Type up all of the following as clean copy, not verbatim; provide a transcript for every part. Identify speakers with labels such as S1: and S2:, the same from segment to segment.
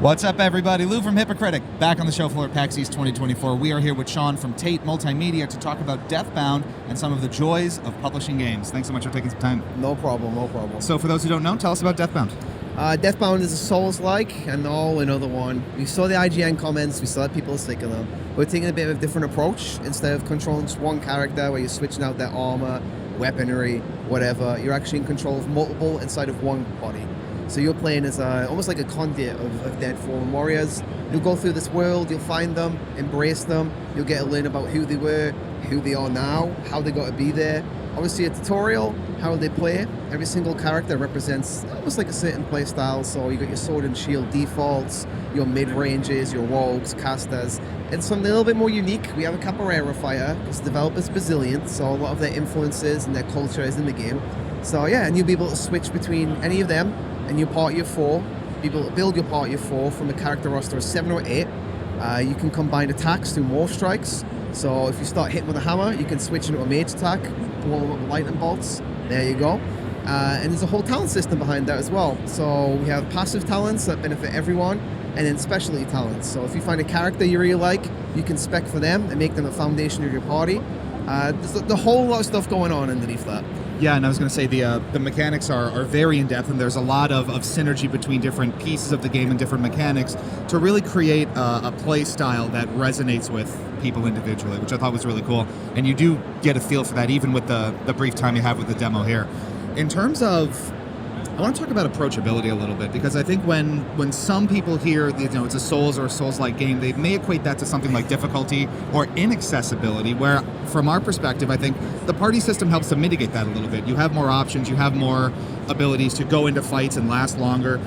S1: What's up, everybody? Lou from Hypocritic, back on the show floor at PAX East 2024. We are here with Sean from Tate Multimedia to talk about Deathbound and some of the joys of publishing games. Thanks so much for taking some time.
S2: No problem, no problem.
S1: So for those who don't know, tell us about Deathbound.
S2: Deathbound is a Souls-like, and another one. We saw the IGN comments, we saw people sick of them. We're taking a bit of a different approach. Instead of controlling just one character where you're switching out their armor, weaponry, whatever, you're actually in control of multiple inside of one body. So you're playing as almost like a conduit of dead fallen warriors. You'll go through this world, you'll find them, embrace them, you'll get to learn about who they were, who they are now, how they got to be there. Obviously a tutorial, how they play. Every single character represents almost like a certain play style. So you got your sword and shield defaults, your mid-ranges, your rogues, casters, and something a little bit more unique. We have a capoeira fighter, because the developer's Brazilian, so a lot of their influences and their culture is in the game. So yeah, and you'll be able to switch between any of them and your party of 4. People build your party of 4 from a character roster of 7 or 8. You can combine attacks through morph strikes. So if you start hitting with a hammer, you can switch into a mage attack, blow them up with lightning bolts. There you go. And there's a whole talent system behind that as well. So we have passive talents that benefit everyone, and then specialty talents. So if you find a character you really like, you can spec for them and make them the foundation of your party. There's a whole lot of stuff going on underneath that.
S1: Yeah, and I was going to say the mechanics are very in-depth, and there's a lot of synergy between different pieces of the game and different mechanics to really create a play style that resonates with people individually, which I thought was really cool. And you do get a feel for that even with the brief time you have with the demo here. In terms of, I want to talk about approachability a little bit, because I think when some people hear it's a Souls or a Souls-like game, they may equate that to something like difficulty or inaccessibility, where from our perspective, I think the party system helps to mitigate that a little bit. You have more options, you have more abilities to go into fights and last longer.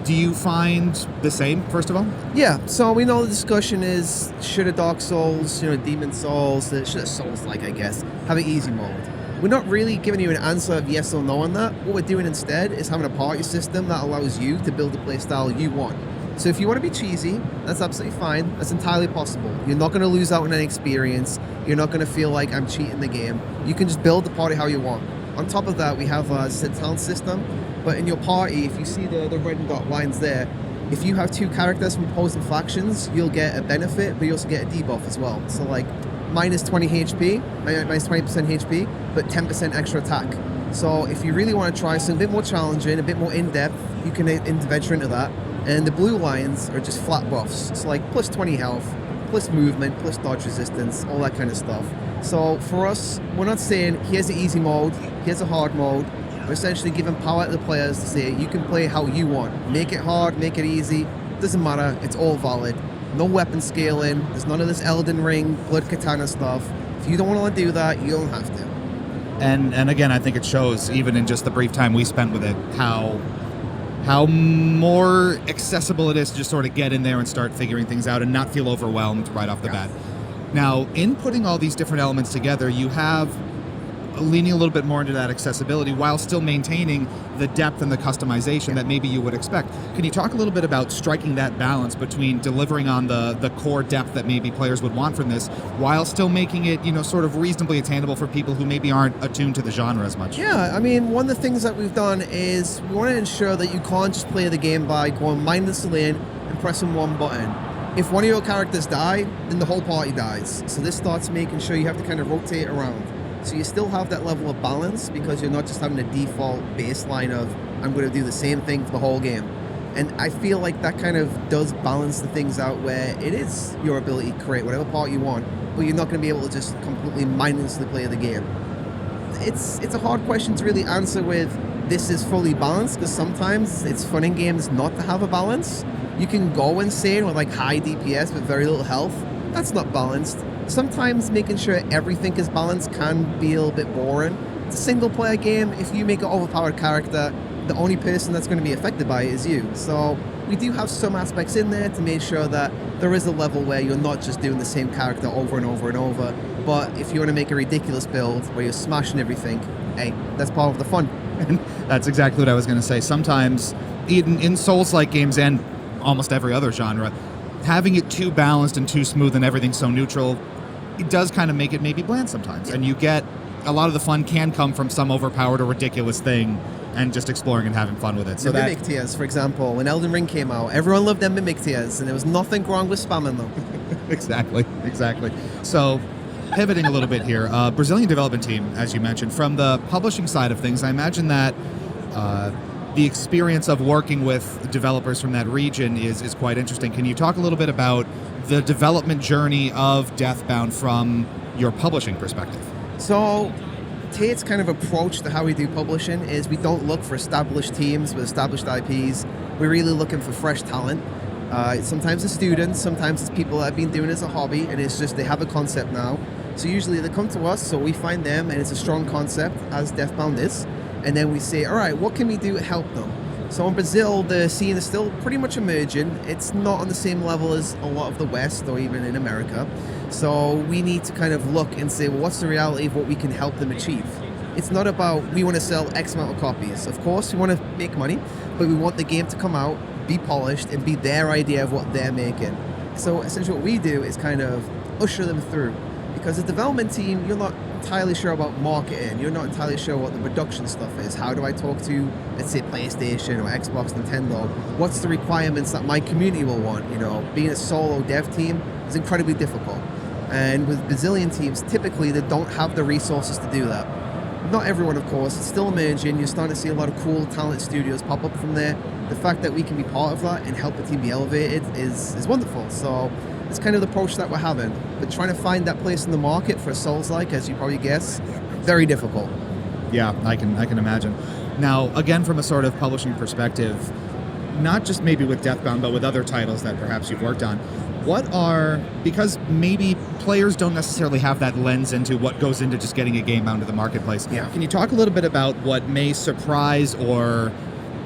S1: Do you find the same, first of all?
S2: Yeah, so we know the discussion is, should a Dark Souls, Demon Souls, should a Souls-like, I guess, have an easy mode? We're not really giving you an answer of yes or no on that. What we're doing instead is having a party system that allows you to build the playstyle you want. So if you want to be cheesy, that's absolutely fine. That's entirely possible. You're not going to lose out on any experience. You're not going to feel like I'm cheating the game. You can just build the party how you want. On top of that, we have a talent system. But in your party, if you see the red and dot lines there, if you have 2 characters from opposing factions, you'll get a benefit, but you also get a debuff as well. So like, minus 20 HP, minus 20% HP, but 10% extra attack. So if you really want to try something a bit more challenging, a bit more in-depth, you can venture into that. And the blue lines are just flat buffs. So like plus 20 health, plus movement, plus dodge resistance, all that kind of stuff. So for us, we're not saying here's an easy mode, here's a hard mode. We're essentially giving power to the players to say you can play how you want. Make it hard, make it easy, doesn't matter, it's all valid. No weapon scaling, there's none of this Elden Ring, Blood Katana stuff. If you don't want to do that, you don't have to.
S1: And again, I think it shows, even in just the brief time we spent with it, how more accessible it is to just sort of get in there and start figuring things out and not feel overwhelmed right off the bat. Now, in putting all these different elements together, you have leaning a little bit more into that accessibility while still maintaining the depth and the customization that maybe you would expect. Can you talk a little bit about striking that balance between delivering on the core depth that maybe players would want from this, while still making it, sort of reasonably attainable for people who maybe aren't attuned to the genre as much?
S2: Yeah, I mean, one of the things that we've done is we want to ensure that you can't just play the game by going mindlessly in and pressing one button. If one of your characters die, then the whole party dies. So this starts making sure you have to kind of rotate around. So you still have that level of balance, because you're not just having a default baseline of, I'm going to do the same thing for the whole game. And I feel like that kind of does balance the things out, where it is your ability to create whatever part you want, but you're not going to be able to just completely mindlessly play the game. It's a hard question to really answer with, this is fully balanced, because sometimes it's fun in games not to have a balance. You can go insane with like high DPS but very little health. That's not balanced. Sometimes making sure everything is balanced can be a little bit boring. It's a single player game. If you make an overpowered character, the only person that's going to be affected by it is you. So we do have some aspects in there to make sure that there is a level where you're not just doing the same character over and over and over. But if you want to make a ridiculous build where you're smashing everything, hey, that's part of the fun.
S1: That's exactly what I was going to say. Sometimes, in Souls-like games and almost every other genre, having it too balanced and too smooth and everything so neutral, it does kind of make it maybe bland sometimes. And you get, a lot of the fun can come from some overpowered or ridiculous thing and just exploring and having fun with it. So
S2: the
S1: that
S2: mimic tiers, for example, when Elden Ring came out, everyone loved them mimic tiers, and there was nothing wrong with spamming them.
S1: exactly. So pivoting a little bit here, Brazilian development team, as you mentioned, from the publishing side of things, I imagine that the experience of working with developers from that region is quite interesting. Can you talk a little bit about the development journey of Deathbound from your publishing perspective?
S2: So Tate's kind of approach to how we do publishing is we don't look for established teams with established IPs. We're really looking for fresh talent. Sometimes it's students, sometimes it's people that have been doing it as a hobby, and it's just they have a concept now. So usually they come to us, so we find them, and it's a strong concept, as Deathbound is. And then we say, all right, what can we do to help them? So in Brazil, the scene is still pretty much emerging. It's not on the same level as a lot of the West or even in America. So we need to kind of look and say, well, what's the reality of what we can help them achieve? It's not about we want to sell X amount of copies. Of course, we want to make money, but we want the game to come out, be polished, and be their idea of what they're making. So essentially what we do is kind of usher them through. Because as a development team, you're not entirely sure about marketing. You're not entirely sure what the production stuff is. How do I talk to, let's say, PlayStation or Xbox, Nintendo? What's the requirements that my community will want? You know, being a solo dev team is incredibly difficult. And with Brazilian teams, typically they don't have the resources to do that. Not everyone, of course. It's still emerging. You're starting to see a lot of cool, talented studios pop up from there. The fact that we can be part of that and help the team be elevated is wonderful. So it's kind of the approach that we're having. But trying to find that place in the market for Souls-like, as you probably guess, very difficult.
S1: Yeah, I can imagine. Now, again, from a sort of publishing perspective, not just maybe with Deathbound, but with other titles that perhaps you've worked on, because maybe players don't necessarily have that lens into what goes into just getting a game out into the marketplace.
S2: Yeah.
S1: Can you talk a little bit about what may surprise or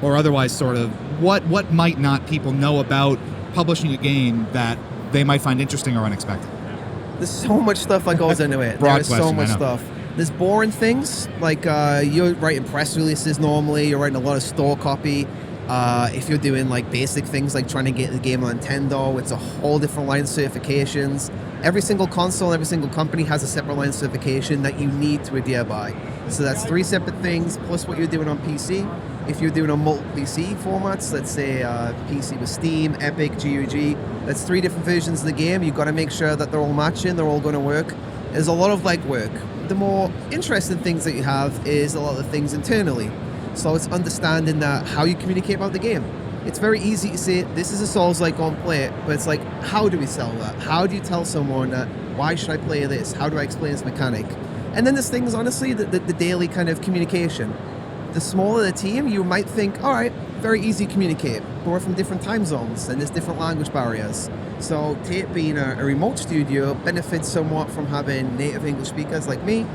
S1: otherwise sort of what might not people know about publishing a game that they might find interesting or unexpected?
S2: There's so much stuff that goes into it.
S1: Broad
S2: There's so
S1: question,
S2: much
S1: I know.
S2: stuff. There's boring things, like you're writing press releases normally, you're writing a lot of store copy. If you're doing like basic things like trying to get the game on Nintendo, it's a whole different line of certifications. Every single console, every single company has a separate line of certification that you need to adhere by. So that's 3 separate things, plus what you're doing on PC. If you're doing on multiple PC formats, let's say PC with Steam, Epic, GOG, that's 3 different versions of the game. You've got to make sure that they're all matching, they're all going to work. There's a lot of legwork. The more interesting things that you have is a lot of the things internally. So it's understanding that how you communicate about the game. It's very easy to say, this is a Souls-like, go and play it, but it's like, how do we sell that? How do you tell someone that, why should I play this? How do I explain this mechanic? And then there's things, honestly, the daily kind of communication. The smaller the team, you might think, all right, very easy to communicate, but we're from different time zones and there's different language barriers. So Tate, being a remote studio, benefits somewhat from having native English speakers like me,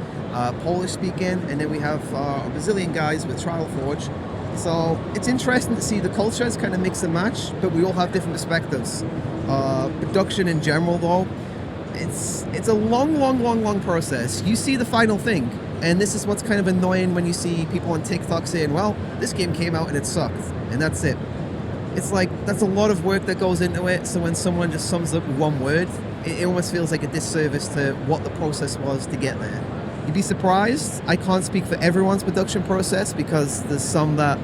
S2: Polish speaking, and then we have our Brazilian guys with Trial Forge. So it's interesting to see the cultures kind of mix and match, but we all have different perspectives. Production in general, though, it's a long process. You see the final thing, and this is what's kind of annoying when you see people on TikTok saying, well, this game came out and it sucked, and that's it. It's like, that's a lot of work that goes into it, so when someone just sums up with one word, it almost feels like a disservice to what the process was to get there. You'd be surprised. I can't speak for everyone's production process because there's some that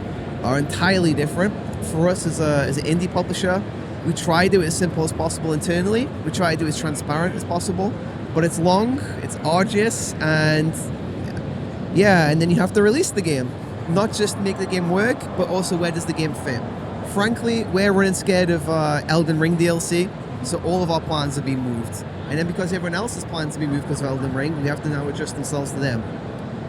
S2: are entirely different. For us as an indie publisher, we try to do it as simple as possible internally. We try to do it as transparent as possible, but it's long, it's arduous, and yeah, and then you have to release the game. Not just make the game work, but also where does the game fit. Frankly, we're running scared of Elden Ring DLC, so all of our plans have been moved. And then because everyone else's plans have been moved because of Elden Ring, we have to now adjust ourselves to them.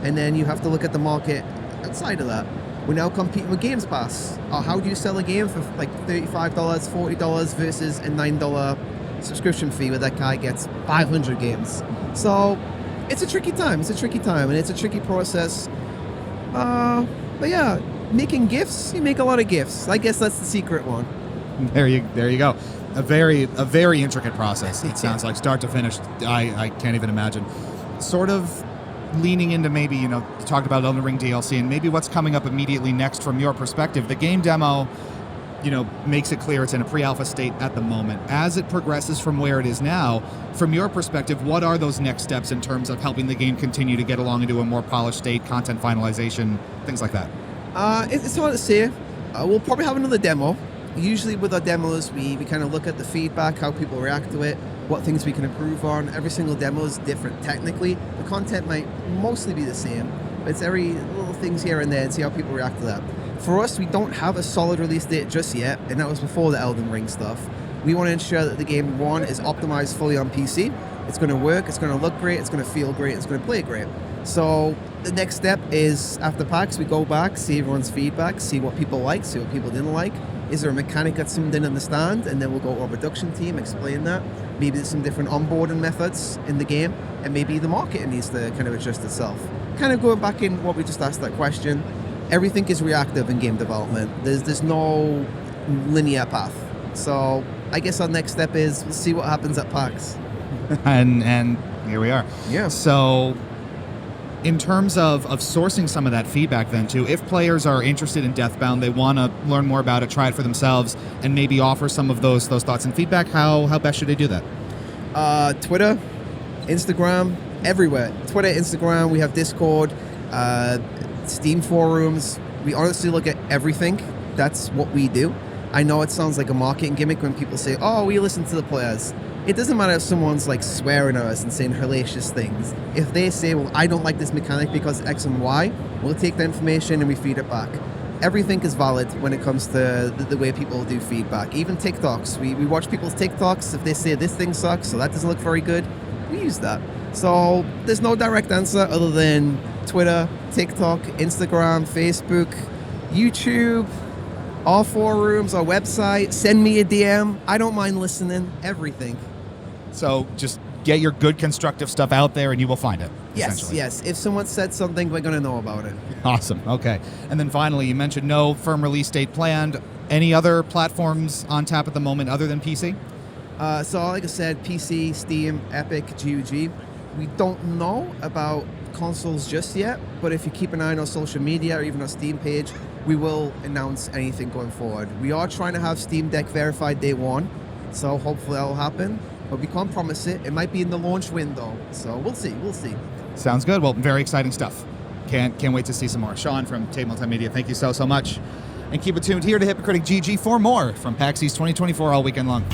S2: And then you have to look at the market outside of that. We're now competing with Games Pass. How do you sell a game for like $35, $40 versus a $9 subscription fee where that guy gets 500 games? So it's a tricky time. It's a tricky time, and it's a tricky process. But yeah, making GIFs, you make a lot of GIFs. I guess that's the secret one.
S1: There you go. A very intricate process. It sounds like start to finish. I can't even imagine. Sort of leaning into maybe, you talked about Elden Ring DLC and maybe what's coming up immediately next from your perspective. The game demo, makes it clear it's in a pre-alpha state at the moment. As it progresses from where it is now, from your perspective, what are those next steps in terms of helping the game continue to get along into a more polished state, content finalization, things like that?
S2: It's hard to say. We'll probably have another demo. Usually with our demos, we kind of look at the feedback, how people react to it, what things we can improve on. Every single demo is different technically. The content might mostly be the same, but it's every little things here and there and see how people react to that. For us, we don't have a solid release date just yet, and that was before the Elden Ring stuff. We want to ensure that the game, one, is optimized fully on PC. It's going to work, it's going to look great, it's going to feel great, it's going to play great. So the next step is, after PAX, we go back, see everyone's feedback, see what people like, see what people didn't like. Is there a mechanic that's zoomed in on the stand? And then we'll go to our production team, explain that. Maybe there's some different onboarding methods in the game, and maybe the marketing needs to kind of adjust itself. Kind of going back in what we just asked that question, everything is reactive in game development. There's no linear path. So I guess our next step is we'll see what happens at PAX.
S1: and here we are.
S2: Yeah.
S1: So in terms of sourcing some of that feedback then too, if players are interested in Deathbound, they want to learn more about it, try it for themselves, and maybe offer some of those thoughts and feedback, how best should they do that?
S2: Twitter, Instagram, everywhere. Twitter, Instagram, we have Discord, Steam forums. We honestly look at everything. That's what we do. I know it sounds like a marketing gimmick when people say, oh, we listen to the players. It doesn't matter if someone's like swearing at us and saying hellacious things. If they say, well, I don't like this mechanic because X and Y, we'll take the information and we feed it back. Everything is valid when it comes to the way people do feedback. Even TikToks. We watch people's TikToks. If they say this thing sucks, so that doesn't look very good, we use that. So there's no direct answer other than Twitter, TikTok, Instagram, Facebook, YouTube, our forums, our website. Send me a DM. I don't mind listening. Everything.
S1: So just get your good constructive stuff out there and you will find it.
S2: Yes. If someone said something, we're going to know about it.
S1: Awesome. Okay. And then finally, you mentioned no firm release date planned. Any other platforms on tap at the moment other than PC?
S2: So like I said, PC, Steam, Epic, GOG. We don't know about consoles just yet, but if you keep an eye on our social media or even our Steam page, we will announce anything going forward. We are trying to have Steam Deck verified day one, so hopefully that will happen. But we can't promise it. It might be in the launch window, so we'll see.
S1: Sounds good. Well, very exciting stuff. Can't wait to see some more. Sean from Tate Multimedia, thank you so much. And keep it tuned here to Hypocritic GG for more from PAX East 2024 all weekend long.